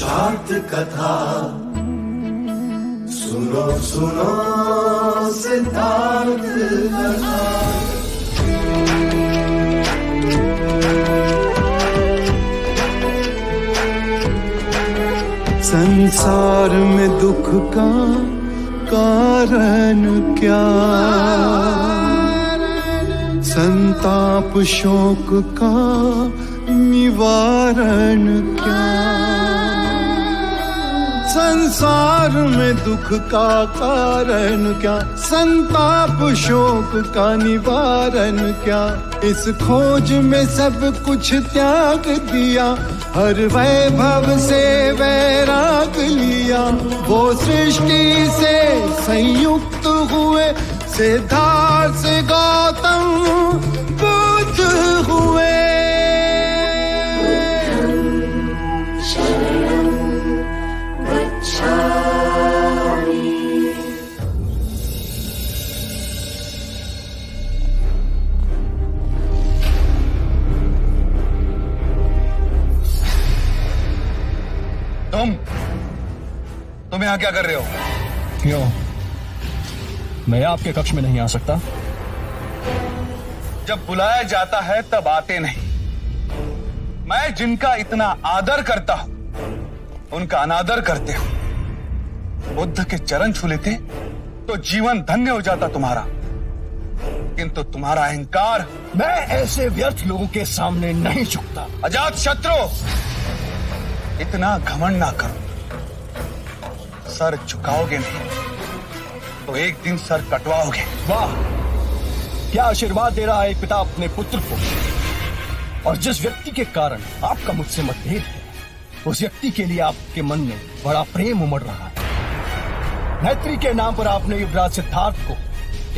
शांत कथा सुनो सुनो सिद्धार्थ कथा। संसार में दुख का कारण क्या, संताप शोक का निवारण क्या। संसार में दुख का कारण क्या, संताप शोक का निवारण क्या। इस खोज में सब कुछ त्याग दिया, हर वैभव से वैराग लिया। वो सृष्टि से संयुक्त हुए, सिद्धार्थ से गौतम बुद्ध हुए। तुम यहाँ क्या कर रहे हो? क्यों? मैं आपके कक्ष में नहीं आ सकता? जब बुलाया जाता है तब आते नहीं। मैं जिनका इतना आदर करता हूं उनका अनादर करते हो। बुद्ध के चरण छू लेते तो जीवन धन्य हो जाता तुम्हारा, किंतु तुम्हारा अहंकार। मैं ऐसे व्यर्थ लोगों के सामने नहीं झुकता। अजात शत्रु, इतना घमंड ना करो। सर झुकाओगे नहीं तो एक दिन सर कटवाओगे। वाह, क्या आशीर्वाद दे रहा है एक पिता अपने पुत्र को। और जिस व्यक्ति के कारण आपका मुझसे मतभेद है, उस व्यक्ति के लिए आपके मन में बड़ा प्रेम उमड़ रहा है। मैत्री के नाम पर आपने युवराज सिद्धार्थ को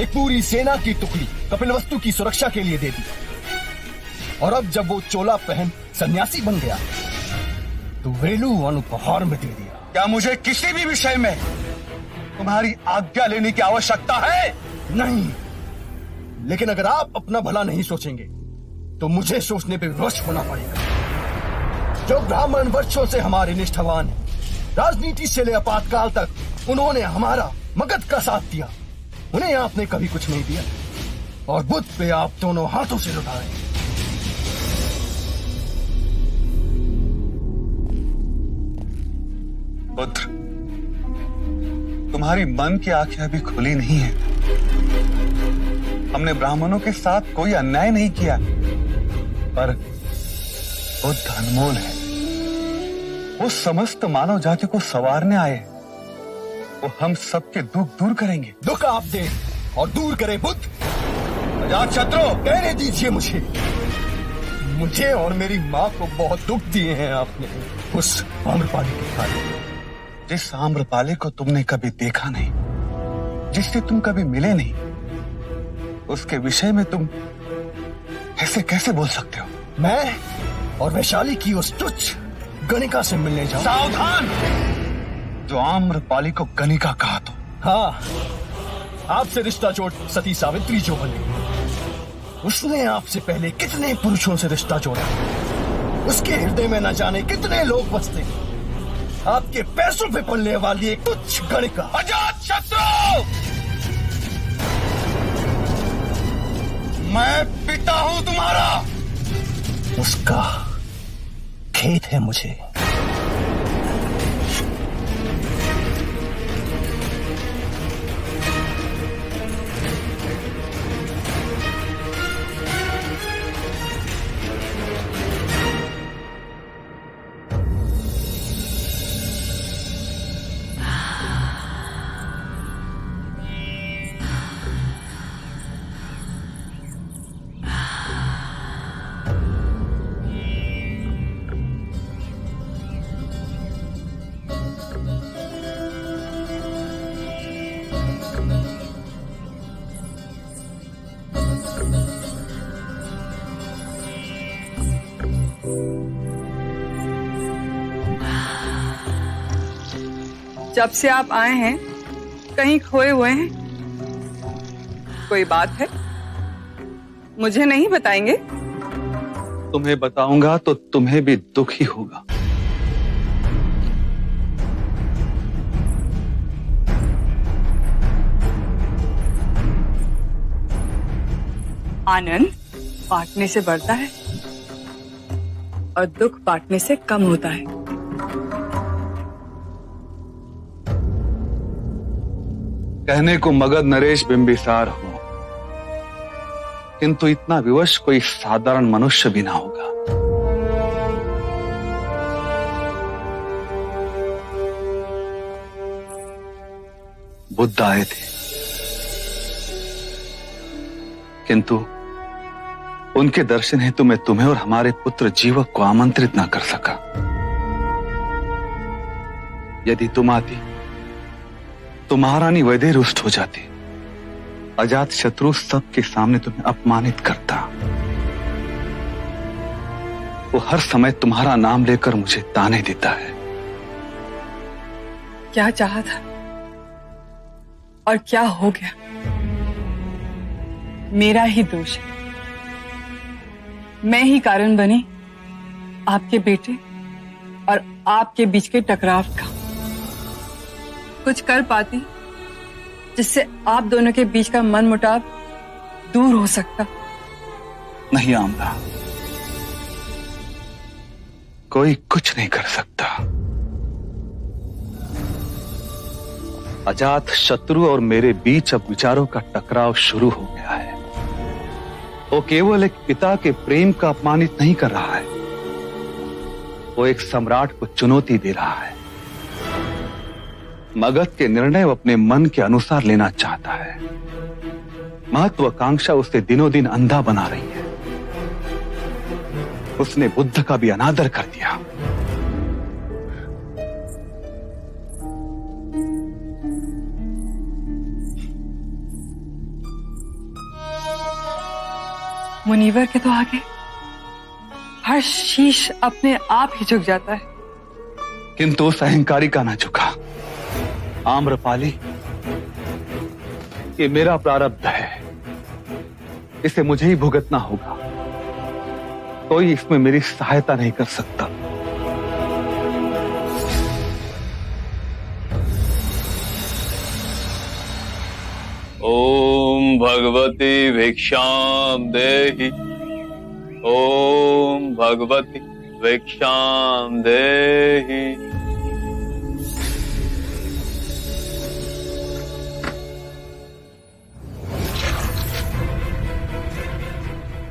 एक पूरी सेना की टुकड़ी कपिलवस्तु की सुरक्षा के लिए दे दी, और अब जब वो चोला पहन सन्यासी बन गया तो वेलू अनुपहार में दे दिया। क्या मुझे किसी भी विषय में तुम्हारी आज्ञा लेने की आवश्यकता है? नहीं, लेकिन अगर आप अपना भला नहीं सोचेंगे तो मुझे सोचने पे विवश होना पड़ेगा। जो ब्राह्मण वर्षों से हमारे निष्ठावान हैं, राजनीति से ले आपातकाल तक उन्होंने हमारा मगध का साथ दिया, उन्हें आपने कभी कुछ नहीं दिया, और बुद्ध पे आप दोनों हाथों से लुटा रहे हैं। पुत्र, तुम्हारी मन की आंखें अभी खुली नहीं है। हमने ब्राह्मणों के साथ कोई अन्याय नहीं किया, पर बुद्ध अनमोल है। वो समस्त मानव जाति को संवारने आए। वो हम सबके दुख दूर करेंगे। दुख आप दे और दूर करे बुद्ध। अजात शत्रु, कहने दीजिए मुझे और मेरी माँ को बहुत दुख दिए हैं आपने उस आम्रपाली के कारण। जिस आम्रपाली को तुमने कभी देखा नहीं, जिससे तुम कभी मिले नहीं, उसके विषय में तुम ऐसे कैसे बोल सकते हो? मैं और वैशाली की उस तुच्छ गणिका से मिलने जाऊं। सावधान! जो आम्रपाली को गणिका कहा तो। हाँ, आपसे रिश्ता जोड़ सती सावित्री जो बनी, उसने आपसे पहले कितने पुरुषों से रिश्ता जोड़ा। उसके हृदय में न जाने कितने लोग बसते। आपके पैसों पे पलने वाली एक तुच्छ गणिका। अजात शत्रु, मैं पिता हूं तुम्हारा। उसका खेद है मुझे। जब से आप आए हैं कहीं खोए हुए हैं? कोई बात है? मुझे नहीं बताएंगे? तुम्हें बताऊंगा तो तुम्हें भी दुख ही होगा। आनंद बांटने से बढ़ता है और दुख बांटने से कम होता है। कहने को मगध नरेश बिंबिसार हूं, किंतु इतना विवश कोई साधारण मनुष्य भी ना होगा। बुद्ध आए थे, किंतु उनके दर्शन हेतु मैं तुम्हें और हमारे पुत्र जीवक को आमंत्रित ना कर सका। यदि तुम आती तो महारानी वैदेही रुष्ट हो जाती, अजात शत्रु सबके सामने तुम्हें अपमानित करता। वो हर समय तुम्हारा नाम लेकर मुझे ताने देता है। क्या चाहा था और क्या हो गया? मेरा ही दोष है। मैं ही कारण बनी आपके बेटे और आपके बीच के टकराव का। कुछ कर पाती जिससे आप दोनों के बीच का मनमुटाव दूर हो सकता। नहीं आमला, कोई कुछ नहीं कर सकता। अजात शत्रु और मेरे बीच अब विचारों का टकराव शुरू हो गया है। वो केवल एक पिता के प्रेम का अपमानित नहीं कर रहा है, वो एक सम्राट को चुनौती दे रहा है। मगध के निर्णय वो अपने मन के अनुसार लेना चाहता है। महत्वाकांक्षा उसे दिनों दिन अंधा बना रही है। उसने बुद्ध का भी अनादर कर दिया। मुनिवर के तो आगे हर शीश अपने आप ही झुक जाता है। किंतु उस अहंकारी का ना झुका। आम्रपाली, ये मेरा प्रारब्ध है, इसे मुझे ही भुगतना होगा। कोई इसमें मेरी सहायता नहीं कर सकता। ओम भगवती भिक्षाम देहि। ओम भगवती भिक्षाम देहि।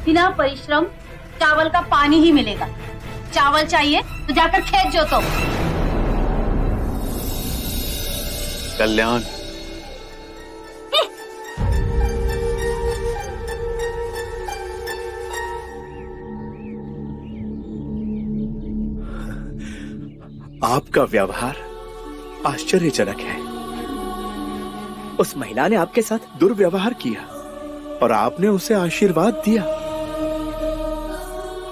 बिना परिश्रम चावल का पानी ही मिलेगा। चावल चाहिए तो जाकर खेत जोतो। कल्याण, आपका व्यवहार आश्चर्यजनक है। उस महिला ने आपके साथ दुर्व्यवहार किया और आपने उसे आशीर्वाद दिया।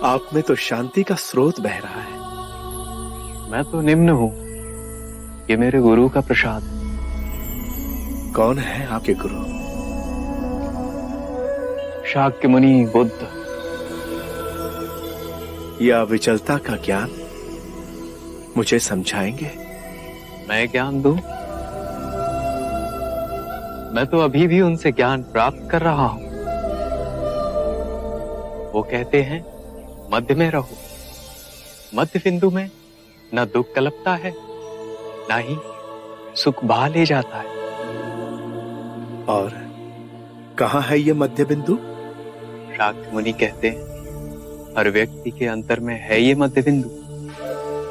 आप में तो शांति का स्रोत बह रहा है। मैं तो निम्न हूं, ये मेरे गुरु का प्रसाद। कौन है आपके गुरु? शाक्य मुनि बुद्ध। यह विचलता का ज्ञान मुझे समझाएंगे? मैं ज्ञान दूं? मैं तो अभी भी उनसे ज्ञान प्राप्त कर रहा हूं। वो कहते हैं मध्य में रहो। मध्य बिंदु में न दुख कलपता है, न ही सुख बहा ले जाता है। और कहां है ये मध्य बिंदु? शाक्य मुनि कहते हैं हर व्यक्ति के अंतर में है ये मध्य बिंदु।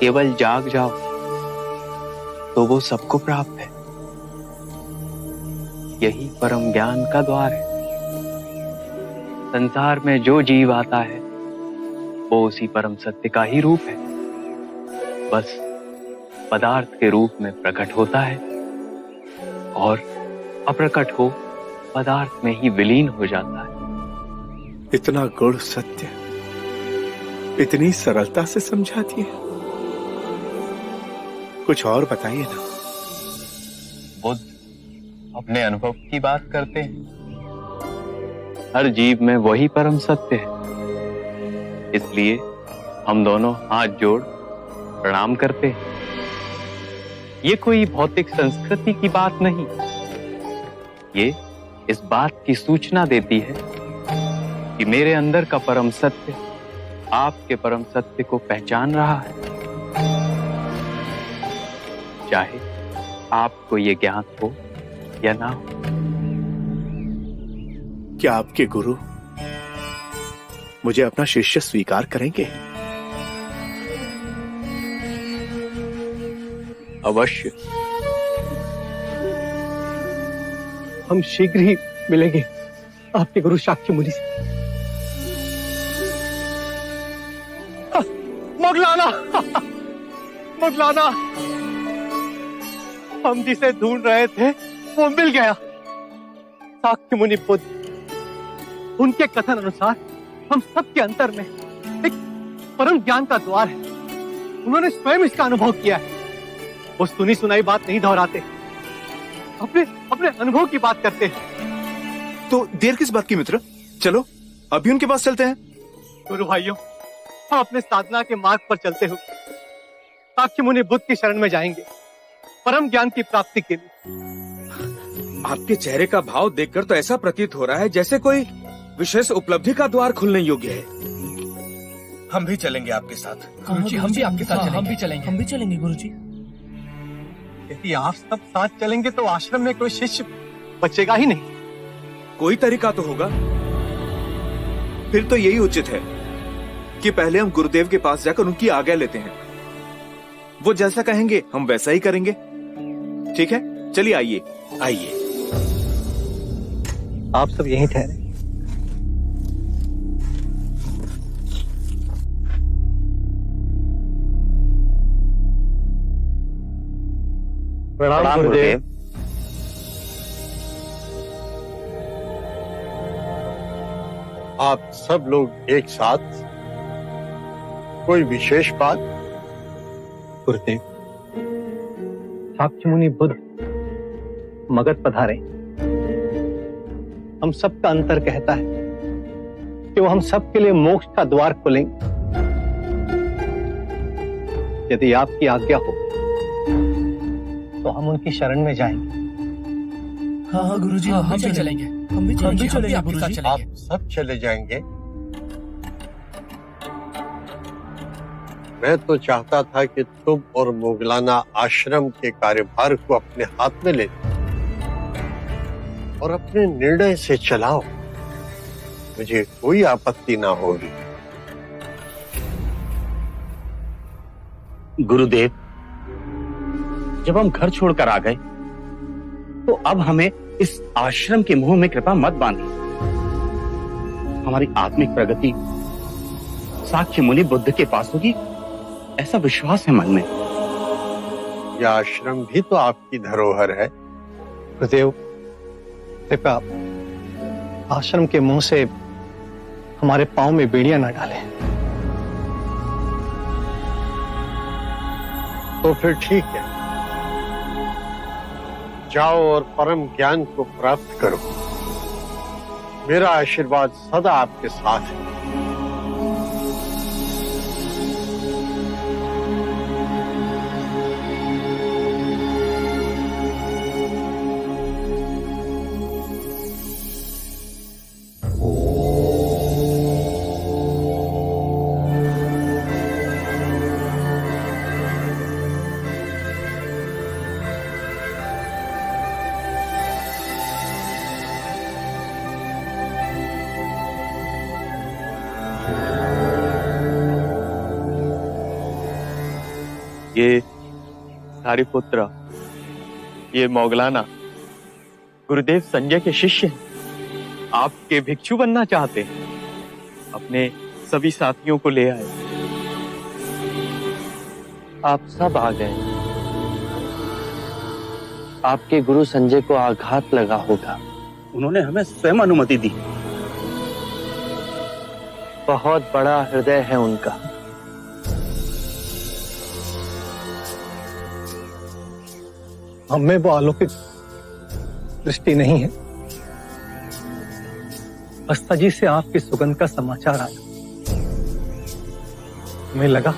केवल जाग जाओ तो वो सबको प्राप्त है। यही परम ज्ञान का द्वार है। संसार में जो जीव आता है वो उसी परम सत्य का ही रूप है, बस पदार्थ के रूप में प्रकट होता है और अप्रकट हो पदार्थ में ही विलीन हो जाता है। इतना गूढ़ सत्य इतनी सरलता से समझा दिए। कुछ और बताइए ना। बुद्ध अपने अनुभव की बात करते हैं। हर जीव में वही परम सत्य है, इसलिए हम दोनों हाथ जोड़ प्रणाम करते हैं। ये कोई भौतिक संस्कृति की बात नहीं, ये इस बात की सूचना देती है कि मेरे अंदर का परम सत्य आपके परम सत्य को पहचान रहा है, चाहे आपको ये ज्ञान हो या ना हो। क्या आपके गुरु मुझे अपना शिष्य स्वीकार करेंगे? अवश्य। हम शीघ्र ही मिलेंगे आपके गुरु शाक्य मुनि से। मोगलाना, मोगलाना, हम जिसे ढूंढ रहे थे वो मिल गया। शाक्य मुनि बुद्ध, उनके कथन अनुसार हम सबके अंतर में एक परम ज्ञान का द्वार है। उन्होंने स्वयं इसका अनुभव किया है। वो सुनी सुनाई बात नहीं दोहराते, अपने अपने अनुभव की बात करते हैं। तो देर किस बात की मित्र, चलो अभी उनके पास चलते हैं। गुरु भाइयों, हम अपने साधना के मार्ग पर चलते हुए शाक्य मुनि बुद्ध की शरण में जाएंगे, परम ज्ञान की प्राप्ति के लिए। आपके चेहरे का भाव देखकर तो ऐसा प्रतीत हो रहा है जैसे कोई विशेष उपलब्धि का द्वार खुलने योग्य है। हम भी चलेंगे आपके साथ। गुरुजी, हम भी आपके साथ चलेंगे। हम भी चलेंगे गुरुजी। यदि आप सब साथ चलेंगे तो आश्रम में कोई शिष्य बचेगा ही नहीं। कोई तरीका तो होगा। फिर तो यही उचित है कि पहले हम गुरुदेव के पास जाकर उनकी आज्ञा लेते हैं। वो जैसा कहेंगे हम वैसा ही करेंगे। ठीक है, चलिए आइए। आइए। आप सब यहीं ठहरे। प्रणाम गुरुदेव। आप सब लोग एक साथ, कोई विशेष बात? गुरुदेव, शाक्य मुनि बुद्ध मगध पधारे। हम सबका अंतर कहता है कि वो हम सबके लिए मोक्ष का द्वार खोलेंगे। यदि आपकी आज्ञा हो तो हम उनकी शरण में जाएंगे। हाँ गुरुजी, हम भी चलेंगे। हम भी चलेंगे आपके साथ चलेंगे। आप सब चले जाएंगे? मैं तो चाहता था कि तुम और मोगलाना आश्रम के कार्यभार को अपने हाथ में ले और अपने निर्णय से चलाओ। मुझे कोई आपत्ति ना होगी। गुरुदेव, जब हम घर छोड़कर आ गए तो अब हमें इस आश्रम के मुंह में कृपा मत बांधिए। हमारी आत्मिक प्रगति शाक्य मुनि बुद्ध के पास होगी, ऐसा विश्वास है मन में। यह आश्रम भी तो आपकी धरोहर है। गुरुदेव, कृपया आश्रम के मुंह से हमारे पांव में बेड़ियां न डालें। तो फिर ठीक है, जाओ और परम ज्ञान को प्राप्त करो। मेरा आशीर्वाद सदा आपके साथ है। ये सारिपुत्र, ये मोगलाना गुरुदेव संजय के शिष्य हैं। आपके भिक्षु बनना चाहते हैं। अपने सभी साथियों को ले आए। आप सब आ गए। आपके गुरु संजय को आघात लगा होगा। उन्होंने हमें स्वयं अनुमति दी। बहुत बड़ा हृदय है उनका। हमें वो अलौकिक दृष्टि नहीं है। अस्ताजी से आपकी सुगंध का समाचार आया। हमें लगा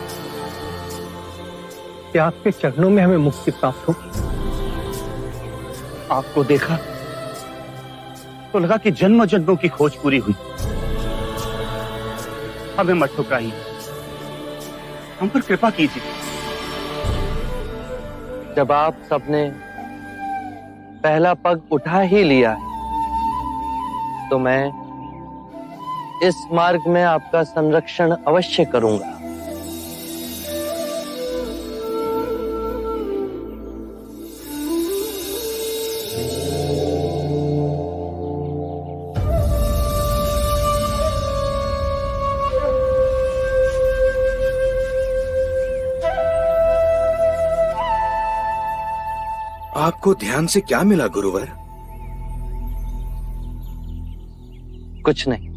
कि आपके चरणों में हमें मुक्ति प्राप्त होगी। आपको देखा तो लगा कि जन्म जन्मों की खोज पूरी हुई। हमें मत ठुकराइए, हम पर कृपा कीजिए। जब आप सबने पहला पग उठा ही लिया है तो मैं इस मार्ग में आपका संरक्षण अवश्य करूंगा। आपको ध्यान से क्या मिला गुरुवर? कुछ नहीं।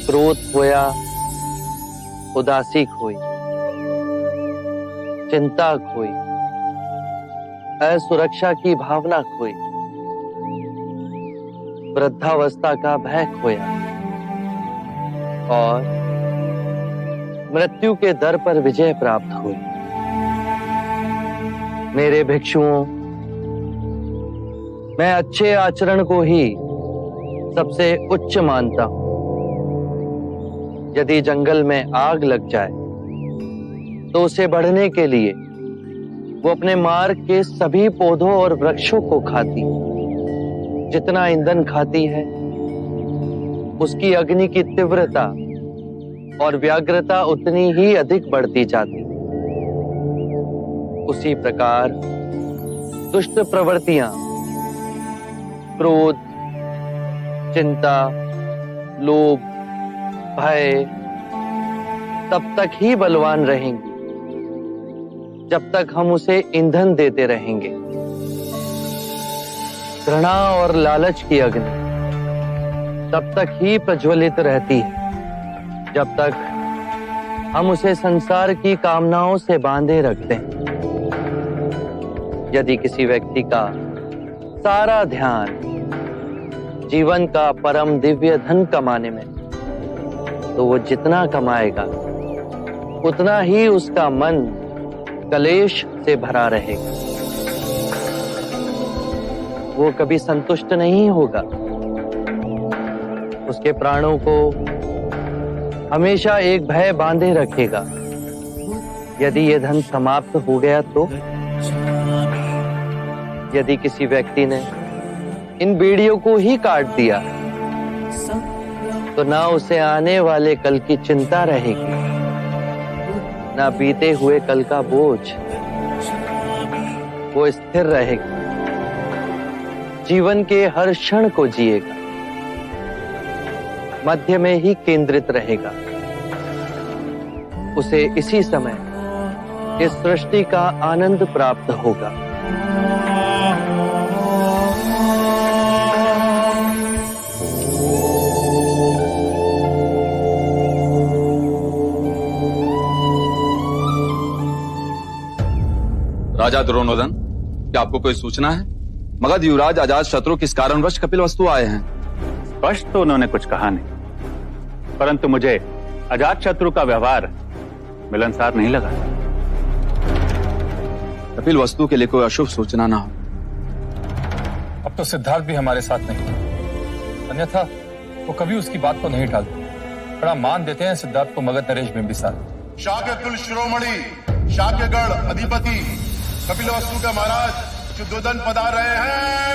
क्रोध खोया, उदासी खोई, चिंता खोई, असुरक्षा की भावना खोई, वृद्धावस्था का भय खोया और मृत्यु के दर पर विजय प्राप्त हुई। मेरे भिक्षुओं, मैं अच्छे आचरण को ही सबसे उच्च मानता हूं। यदि जंगल में आग लग जाए तो उसे बढ़ने के लिए वो अपने मार्ग के सभी पौधों और वृक्षों को खाती। जितना ईंधन खाती है उसकी अग्नि की तीव्रता और व्याग्रता उतनी ही अधिक बढ़ती जाती। उसी प्रकार दुष्ट प्रवृत्तियां, क्रोध, चिंता, लोभ, भय तब तक ही बलवान रहेंगी जब तक हम उसे ईंधन देते रहेंगे। घृणा और लालच की अग्नि तब तक ही प्रज्वलित रहती है जब तक हम उसे संसार की कामनाओं से बांधे रखते हैं। यदि किसी व्यक्ति का सारा ध्यान जीवन का परम दिव्य धन कमाने में, तो वो जितना कमाएगा उतना ही उसका मन कलेश से भरा रहेगा। वो कभी संतुष्ट नहीं होगा। उसके प्राणों को हमेशा एक भय बांधे रखेगा। यदि ये धन समाप्त हो गया तो? यदि किसी व्यक्ति ने इन बीड़ियों को ही काट दिया तो ना उसे आने वाले कल की चिंता रहेगी, ना बीते हुए कल का बोझ। वो स्थिर रहेगा, जीवन के हर क्षण को जिएगा, मध्य में ही केंद्रित रहेगा। उसे इसी समय इस सृष्टि का आनंद प्राप्त होगा। राजा दुर्योधन, क्या आपको कोई सूचना है? मगध युवराज अजात शत्रु किस कारणवश कपिलवस्तु आए हैं? स्पष्ट तो उन्होंने कुछ कहा नहीं, परंतु मुझे अजात शत्रु का व्यवहार मिलनसार नहीं लगा। कपिलवस्तु के लिए कोई अशुभ सूचना ना हो। अब तो सिद्धार्थ भी हमारे साथ नहीं, अन्यथा वो कभी उसकी बात को नहीं टालते। बड़ा मान देते हैं सिद्धार्थ को मगध नरेश बिंबिसार। शाक्य कुल शिरोमणि, शाक्यगढ़ अधिपति कपिलवस्तु का महाराज शुद्धोदन पधार रहे हैं।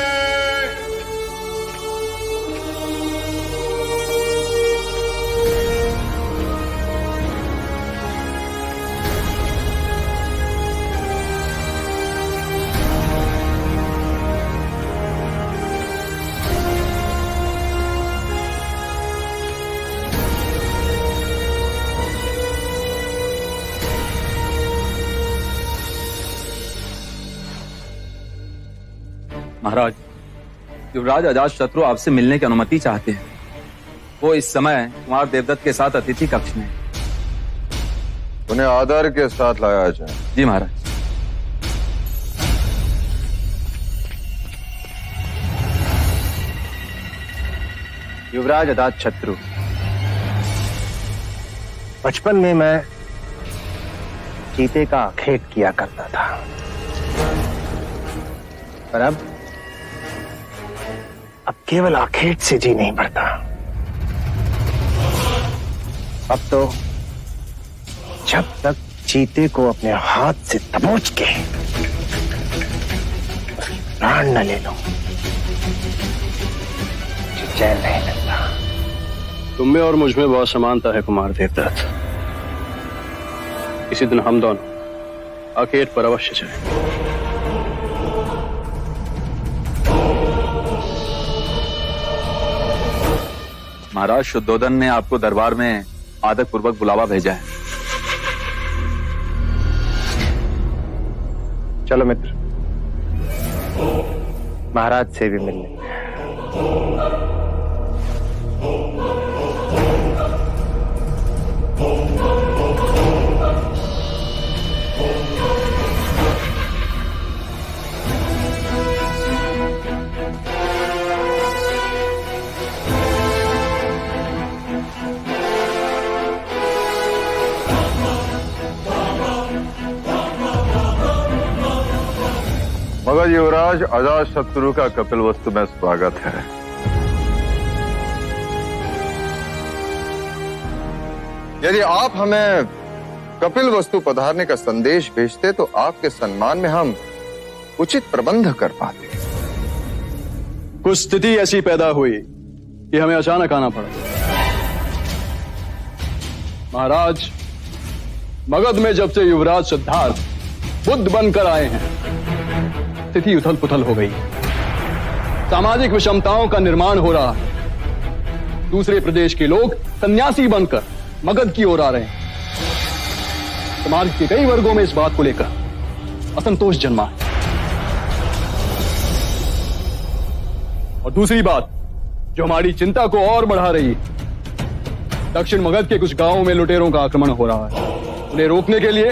महाराज, युवराज अजात शत्रु आपसे मिलने की अनुमति चाहते हैं। वो इस समय कुमार देवदत्त के साथ अतिथि कक्ष में। उन्हें आदर के साथ लाया जाए। जी महाराज। युवराज अजात शत्रु, बचपन में मैं चीते का आखेट किया करता था, पर अब केवल आखेट से जी नहीं भरता। अब तो जब तक चीते को अपने हाथ से दबोच के उसकी प्राण न ले लो, चैन नहीं लगता। तुम में और मुझ में बहुत समानता है कुमार देवदत्त। इसी दिन हम दोनों आखेट पर अवश्य जाएं। महाराज शुद्धोधन ने आपको दरबार में आदर पूर्वक बुलावा भेजा है। चलो मित्र, महाराज से भी मिलने। मगध युवराज अजातशत्रु का कपिलवस्तु में स्वागत है। यदि आप हमें कपिलवस्तु पधारने का संदेश भेजते तो आपके सम्मान में हम उचित प्रबंध कर पाते। कुछ स्थिति ऐसी पैदा हुई कि हमें अचानक आना पड़ा। महाराज, मगध में जब से युवराज सिद्धार्थ बुद्ध बनकर आए हैं, स्थिति उथल पुथल हो गई। सामाजिक विषमताओं का निर्माण हो रहा है। दूसरे प्रदेश के लोग सन्यासी बनकर मगध की ओर आ रहे हैं। समाज के कई वर्गों में इस बात को लेकर असंतोष जन्मा है। और दूसरी बात जो हमारी चिंता को और बढ़ा रही है, दक्षिण मगध के कुछ गांवों में लुटेरों का आक्रमण हो रहा है। उन्हें रोकने के लिए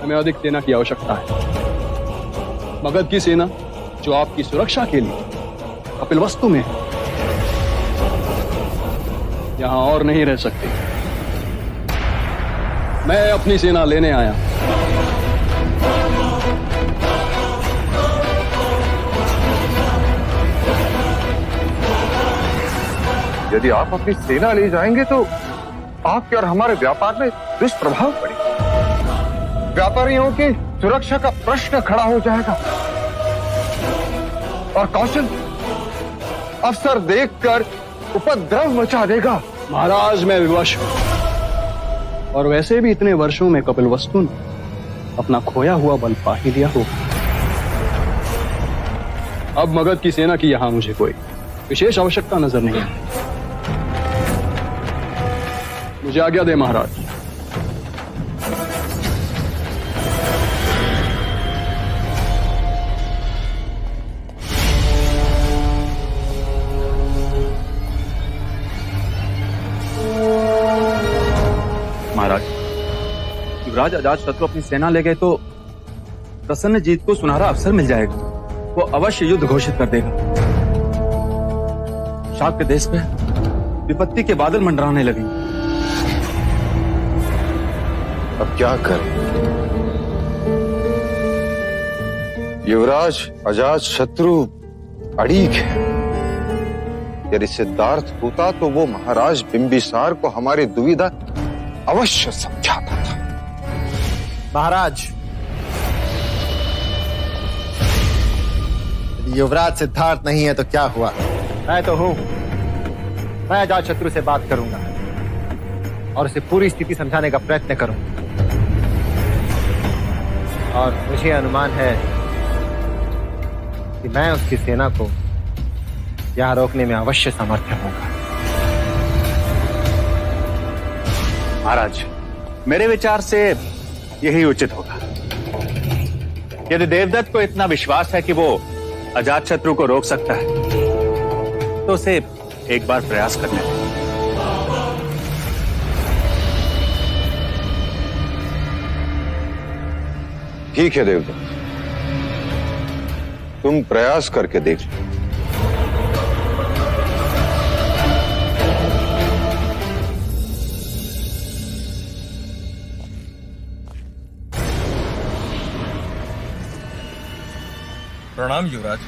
हमें अधिक सेना की आवश्यकता है। मगध की सेना जो आपकी सुरक्षा के लिए कपिलवस्तु में है, यहां और नहीं रह सकती। मैं अपनी सेना लेने आया। यदि आप अपनी सेना ले जाएंगे तो आपके और हमारे व्यापार में दुष्प्रभाव पड़ेगा। व्यापारियों की सुरक्षा का प्रश्न खड़ा हो जाएगा और कौशल अवसर देखकर उपद्रव मचा देगा। महाराज, मैं विवश हूं, और वैसे भी इतने वर्षों में कपिलवस्तु ने अपना खोया हुआ बल पा ही लिया होगा। अब मगध की सेना की यहां मुझे कोई विशेष आवश्यकता नजर नहीं है। मुझे आज्ञा दे महाराज। महाराज, युवराज अजातशत्रु अपनी सेना ले गए तो प्रसन्नजीत को सुनहरा अवसर मिल जाएगा। वो अवश्य युद्ध घोषित कर देगा। शाक के देश पे विपत्ति के बादल मंडराने लगे। अब क्या करें? युवराज अजातशत्रु अड़ीग है। यदि सिद्धार्थ होता तो वो महाराज बिंबिसार को हमारी दुविधा अवश्य समझाता था। महाराज, युवराज सिद्धार्थ नहीं है तो क्या हुआ? मैं तो हूं। मैं अजातशत्रु से बात करूंगा और उसे पूरी स्थिति समझाने का प्रयत्न करूंगा। और मुझे अनुमान है कि मैं उसकी सेना को यहां रोकने में अवश्य समर्थ होगा। महाराज, मेरे विचार से यही उचित होगा। यदि देवदत्त को इतना विश्वास है कि वो अजातशत्रु को रोक सकता है तो उसे एक बार प्रयास करने दें। ठीक है देवदत्त, तुम प्रयास करके देख लो। प्रणाम युवराज।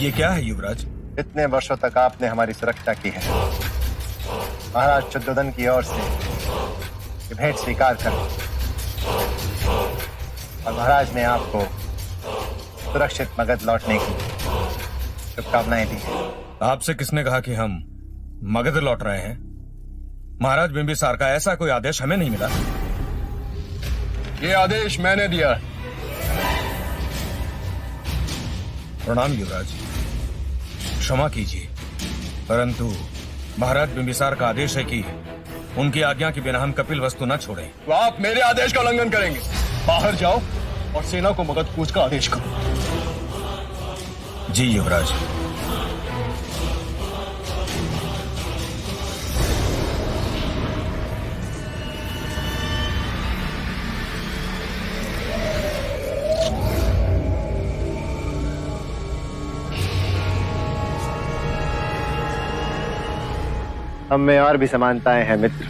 ये क्या है युवराज? इतने वर्षों तक आपने हमारी सुरक्षा की है। महाराज शुद्धोधन की ओर से ये भेंट स्वीकार कर और महाराज ने आपको सुरक्षित मगध लौटने की शुभकामनाएं दी है। आपसे किसने कहा कि हम मगध लौट रहे हैं? महाराज बिंबिसार का ऐसा कोई आदेश हमें नहीं मिला। ये आदेश मैंने दिया। प्रणाम युवराज, क्षमा कीजिए, परंतु महाराज बिंबिसार का आदेश है कि उनकी आज्ञा के बिना हम कपिल वस्तु न छोड़ें। तो आप मेरे आदेश का उल्लंघन करेंगे। बाहर जाओ और सेना को मगध कूच का आदेश करो। जी युवराज। हम में और भी समानताएं हैं मित्र।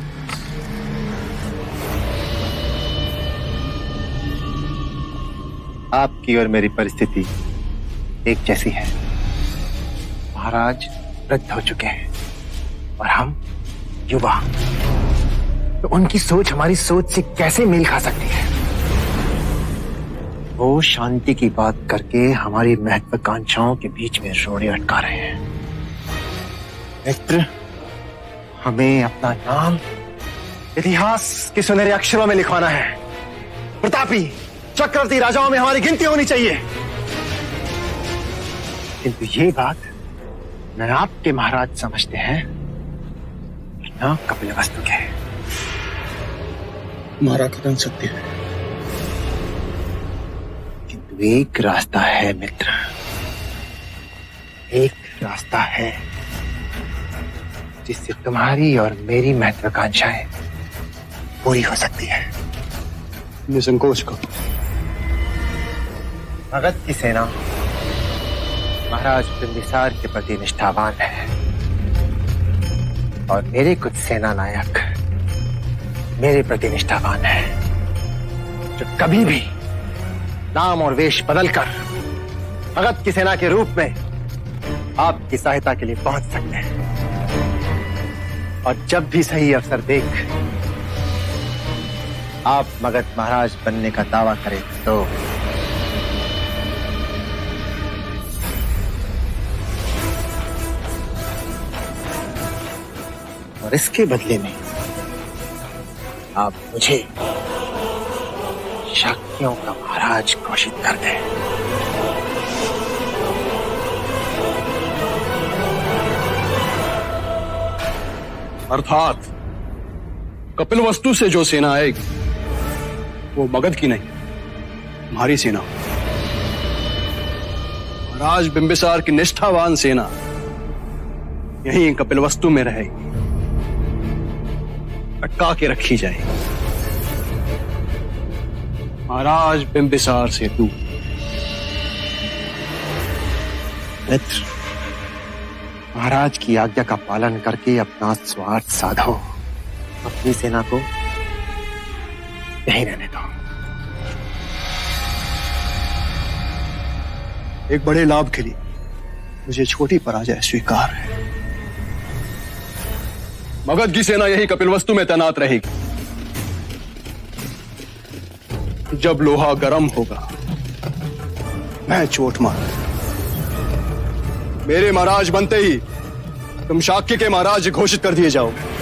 आपकी और मेरी परिस्थिति एक जैसी है। महाराज वृद्ध हो चुके हैं और हम युवा, तो उनकी सोच हमारी सोच से कैसे मेल खा सकती है? वो शांति की बात करके हमारी महत्वाकांक्षाओं के बीच में रोड़े अटका रहे हैं। मित्र, हमें अपना नाम इतिहास के सुनहरे अक्षरों में लिखवाना है। प्रतापी चक्रवर्ती राजाओं में हमारी गिनती होनी चाहिए। किंतु ये बात न आपके महाराज समझते हैं न कपिलवस्तु के। हमारा कथन सत्य है, किंतु एक रास्ता है मित्र, एक रास्ता है जिससे तुम्हारी और मेरी महत्वाकांक्षाएं पूरी हो सकती है। निसंकोच को मगध की सेना महाराज बिंबिसार के प्रति निष्ठावान है और मेरे कुछ सेना नायक मेरे प्रति निष्ठावान है, जो कभी भी नाम और वेश बदलकर मगध की सेना के रूप में आपकी सहायता के लिए पहुंच सकते हैं। और जब भी सही अवसर देख आप मगध महाराज बनने का दावा करें तो और इसके बदले में आप मुझे शाक्यों का महाराज घोषित कर दें। अर्थात कपिलवस्तु से जो सेना आएगी वो मगध की नहीं, हमारी सेना। महाराज बिंबिसार की निष्ठावान सेना यहीं कपिलवस्तु में रहेगी, अटका के रखी जाएगी। महाराज बिंबिसार से दूर। मित्र, महाराज की आज्ञा का पालन करके अपना स्वार्थ साधो, अपनी सेना को यहीं रहने दो। एक बड़े लाभ के लिए मुझे छोटी पराजय स्वीकार है। मगध की सेना यही कपिलवस्तु में तैनात रहेगी। जब लोहा गर्म होगा मैं चोट मार, मेरे महाराज बनते ही तुम शाक्य के महाराज घोषित कर दिए जाओगे।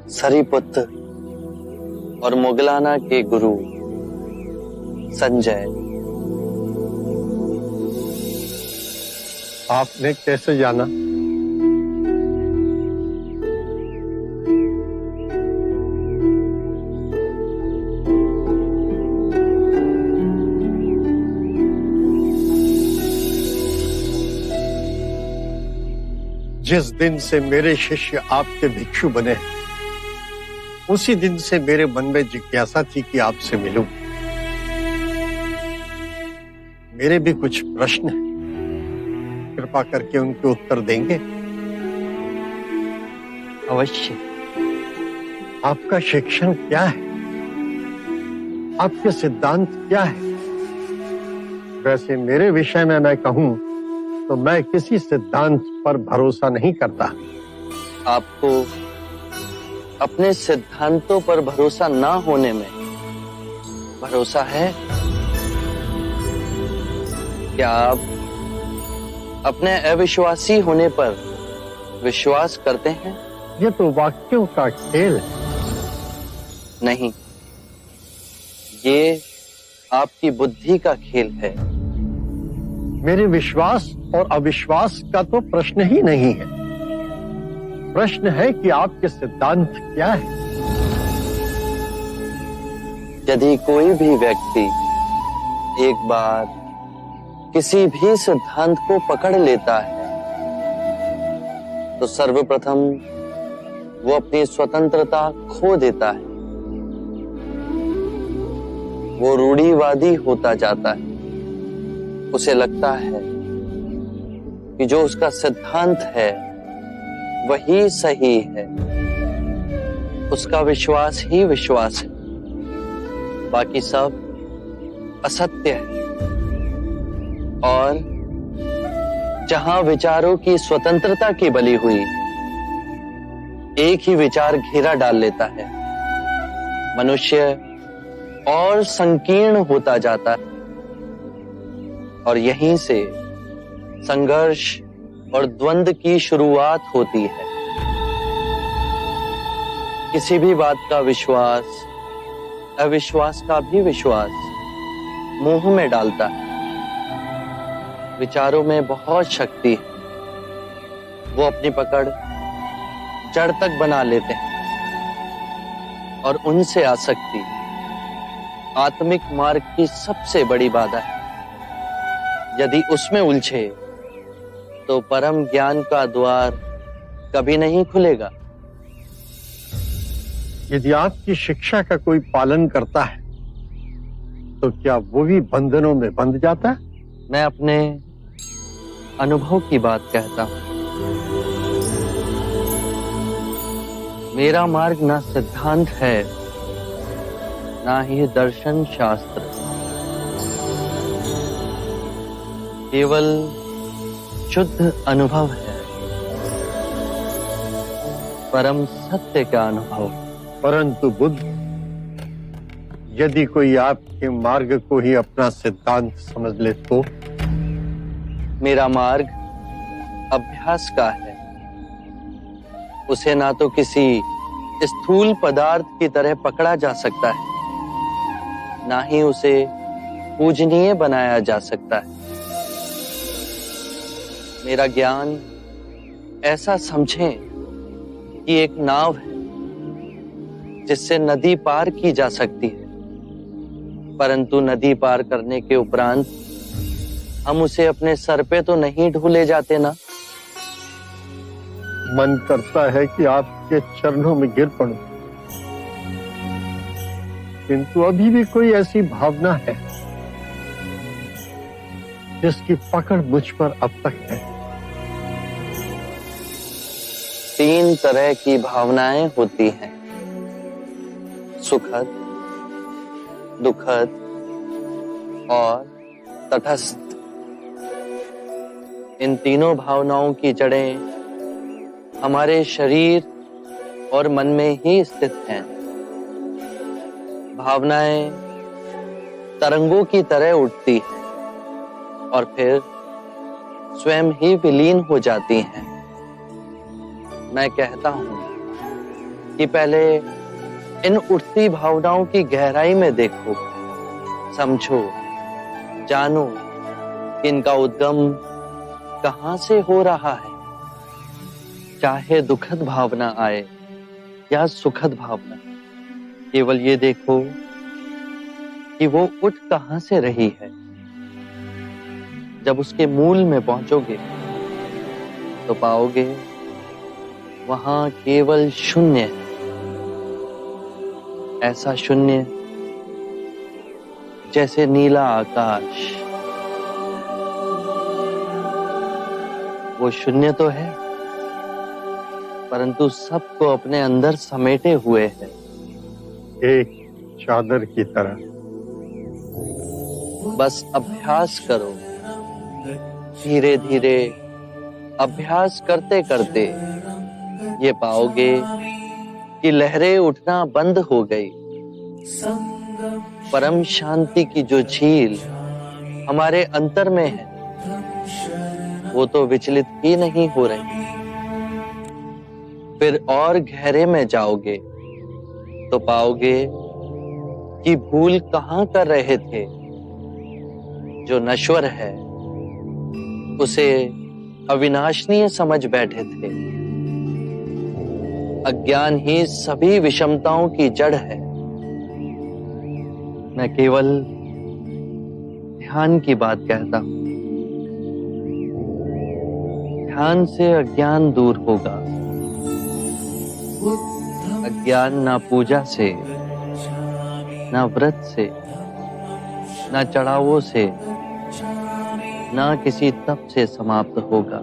सरीपुत्र और मुगलाना के गुरु संजय। आपने कैसे जाना? जिस दिन से मेरे शिष्य आपके भिक्षु बने, उसी दिन से मेरे मन में जिज्ञासा थी कि आपसे मिलूं। मेरे भी कुछ प्रश्न हैं, कृपा करके उनके उत्तर देंगे? अवश्य। आपका शिक्षण क्या है? आपके सिद्धांत क्या है? वैसे मेरे विषय में मैं कहूं तो मैं किसी सिद्धांत पर भरोसा नहीं करता। आपको अपने सिद्धांतों पर भरोसा ना होने में भरोसा है? क्या आप अपने अविश्वासी होने पर विश्वास करते हैं? ये तो वाक्यों का खेल है। नहीं, ये आपकी बुद्धि का खेल है। मेरे विश्वास और अविश्वास का तो प्रश्न ही नहीं है। प्रश्न है कि आपके सिद्धांत क्या है। यदि कोई भी व्यक्ति एक बार किसी भी सिद्धांत को पकड़ लेता है तो सर्वप्रथम वो अपनी स्वतंत्रता खो देता है। वो रूढ़िवादी होता जाता है। उसे लगता है कि जो उसका सिद्धांत है वही सही है। उसका विश्वास ही विश्वास है, बाकी सब असत्य है। और जहां विचारों की स्वतंत्रता की बलि हुई, एक ही विचार घेरा डाल लेता है। मनुष्य और संकीर्ण होता जाता है और यहीं से संघर्ष और द्वंद्व की शुरुआत होती है। किसी भी बात का विश्वास अविश्वास का भी विश्वास मोह में डालता है। विचारों में बहुत शक्ति है। वो अपनी पकड़ जड़ तक बना लेते हैं और उनसे आसक्ति आत्मिक मार्ग की सबसे बड़ी बाधा है। यदि उसमें उलझे तो परम ज्ञान का द्वार कभी नहीं खुलेगा। यदि आपकी शिक्षा का कोई पालन करता है तो क्या वो भी बंधनों में बंध जाता है? मैं अपने अनुभव की बात कहता हूं। मेरा मार्ग ना सिद्धांत है, ना ही दर्शन शास्त्र, केवल शुद्ध अनुभव है, परम सत्य का अनुभव। परंतु बुद्ध, यदि कोई आपके मार्ग को ही अपना सिद्धांत समझ ले तो? मेरा मार्ग अभ्यास का है। उसे ना तो किसी स्थूल पदार्थ की तरह पकड़ा जा सकता है, ना ही उसे पूजनीय बनाया जा सकता है। मेरा ज्ञान ऐसा समझें कि एक नाव है जिससे नदी पार की जा सकती है, परंतु नदी पार करने के उपरांत हम उसे अपने सर पे तो नहीं ढूले जाते ना। मन करता है कि आपके चरणों में गिर पड़ूं, किंतु अभी भी कोई ऐसी भावना है जिसकी पकड़ मुझ पर अब तक है। 3 तरह की भावनाएं होती हैं, सुखद, दुखद और तटस्थ। इन तीनों भावनाओं की जड़ें हमारे शरीर और मन में ही स्थित हैं। भावनाएं तरंगों की तरह उठती हैं और फिर स्वयं ही विलीन हो जाती हैं। मैं कहता हूं कि पहले इन उठती भावनाओं की गहराई में देखो, समझो, जानो कि इनका उद्गम कहां से हो रहा है। चाहे दुखद भावना आए या सुखद भावना, केवल ये देखो कि वो उठ कहां से रही है। जब उसके मूल में पहुंचोगे तो पाओगे वहां केवल शून्य है। ऐसा शून्य जैसे नीला आकाश। वो शून्य तो है, परंतु सबको अपने अंदर समेटे हुए है, एक चादर की तरह। बस अभ्यास करो, धीरे धीरे अभ्यास करते करते ये पाओगे कि लहरें उठना बंद हो गई। परम शांति की जो झील हमारे अंतर में है, वो तो विचलित ही नहीं हो रही। फिर और गहरे में जाओगे तो पाओगे कि भूल कहां कर रहे थे। जो नश्वर है उसे अविनाशनीय समझ बैठे थे। अज्ञान ही सभी विषमताओं की जड़ है। मैं केवल ध्यान की बात कहता हूं। ध्यान से अज्ञान दूर होगा। अज्ञान ना पूजा से, ना व्रत से, ना चढ़ावों से, ना किसी तप से समाप्त होगा।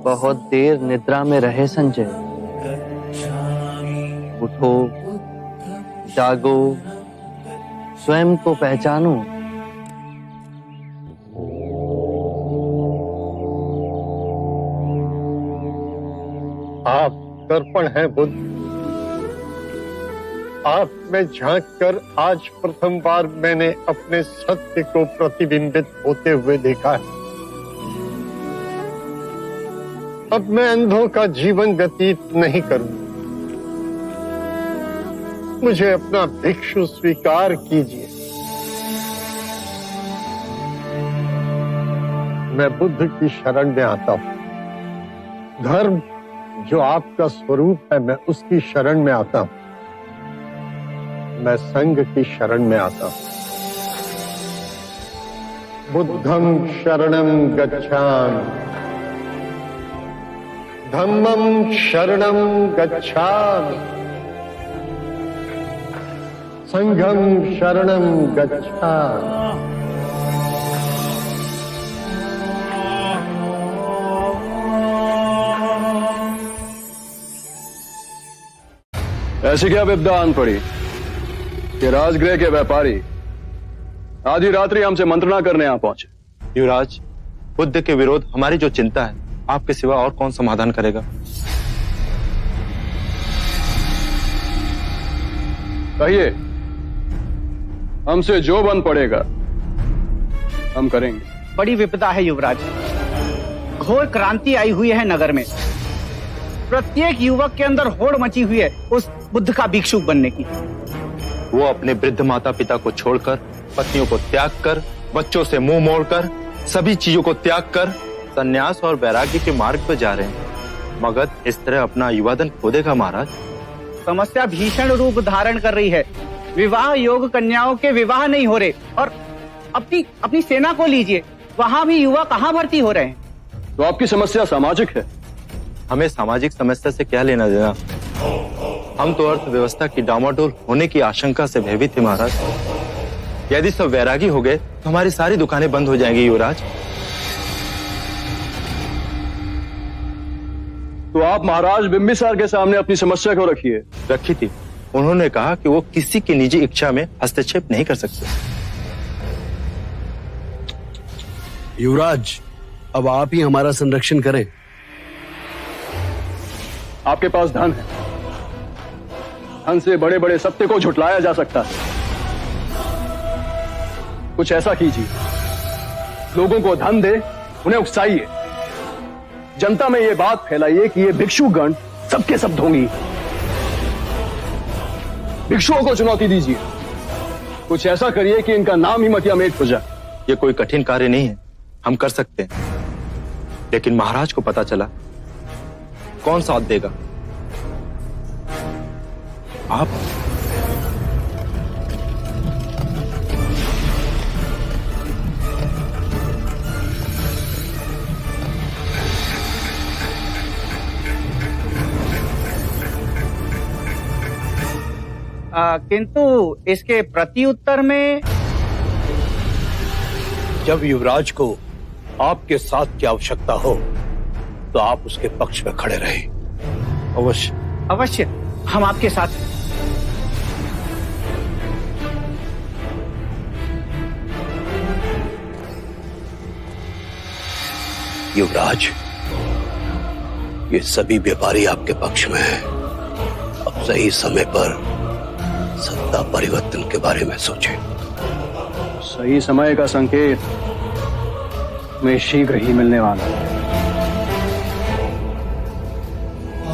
बहुत देर निद्रा में रहे संजय। उठो, जागो, स्वयं को पहचानो। आप दर्पण हैं बुद्ध। आप में झांक कर आज प्रथम बार मैंने अपने सत्य को प्रतिबिंबित होते हुए देखा है। अब मैं अंधों का जीवन व्यतीत नहीं करूंगा। मुझे अपना भिक्षु स्वीकार कीजिए। मैं बुद्ध की शरण में आता हूं। धर्म जो आपका स्वरूप है, मैं उसकी शरण में आता हूं। मैं संघ की शरण में आता हूं। बुद्धं शरणं गच्छामि, धम्मं शरणं गच्छामि, संघं शरणं गच्छामि। ऐसी क्या विपदा आन पड़ी कि राजगृह के व्यापारी आधी रात्रि हमसे मंत्रणा करने यहां पहुंचे? युवराज, बुद्ध के विरोध हमारी जो चिंता है, आपके सिवा और कौन समाधान करेगा? कहिए, हमसे जो बन पड़ेगा हम करेंगे। बड़ी विपदा है युवराज। घोर क्रांति आई हुई है नगर में। प्रत्येक युवक के अंदर होड़ मची हुई है उस बुद्ध का भिक्षुक बनने की। वो अपने वृद्ध माता पिता को छोड़कर, पत्नियों को त्याग कर, बच्चों से मुंह मोड़कर, सभी चीजों को त्याग कर संन्यास और वैराग्य के मार्ग पर जा रहे हैं। मगध इस तरह अपना युवाधन खो देगा महाराज। समस्या भीषण रूप धारण कर रही है। विवाह योग्य कन्याओं के विवाह नहीं हो रहे। और अपनी सेना को लीजिए, वहां भी युवा कहां भर्ती हो रहे हैं। तो आपकी समस्या सामाजिक है। हमें सामाजिक समस्या से क्या लेना देना? हम तो अर्थव्यवस्था की डामाडोल होने की आशंका से भयभीत थे महाराज। यदि सब वैरागी हो गए तो हमारी सारी दुकानें बंद हो जाएंगी युवराज। तो आप महाराज बिंबिसार के सामने अपनी समस्या को रखिए। रखी थी। उन्होंने कहा कि वो किसी की निजी इच्छा में हस्तक्षेप नहीं कर सकते। युवराज, अब आप ही हमारा संरक्षण करें। आपके पास धन है। धन से बड़े बड़े सत्य को झुटलाया जा सकता है। कुछ ऐसा कीजिए, लोगों को धन दे, उन्हें उकसाइए, जनता में ये बात फैलाइए कि ये भिक्षुगण सबके सब ढोंगी। भिक्षुओं को चुनौती दीजिए, कुछ ऐसा करिए कि इनका नाम ही मटिया मेट हो जाए। ये कोई कठिन कार्य नहीं है, हम कर सकते हैं। लेकिन महाराज को पता चला, कौन साथ देगा? आप। किंतु इसके प्रत्युत्तर में जब युवराज को आपके साथ की आवश्यकता हो तो आप उसके पक्ष में खड़े रहे। अवश्य अवश्य, हम आपके साथ हैं। युवराज, ये सभी व्यापारी आपके पक्ष में हैं। अब सही समय पर सत्ता परिवर्तन के बारे में सोचें। सही समय का संकेत मैं शीघ्र ही मिलने वाला है।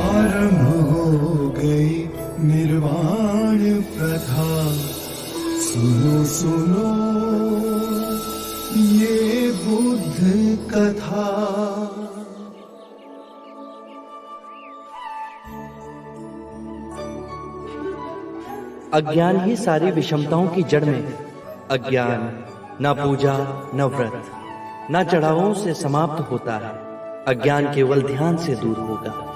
आरंभ हो गई निर्वाण प्रथा, सुनो सुनो ये बुद्ध कथा। अज्ञान ही सारी विषमताओं की जड़ में। अज्ञान न पूजा न व्रत न चढ़ावों से समाप्त होता है। अज्ञान केवल ध्यान से दूर होगा।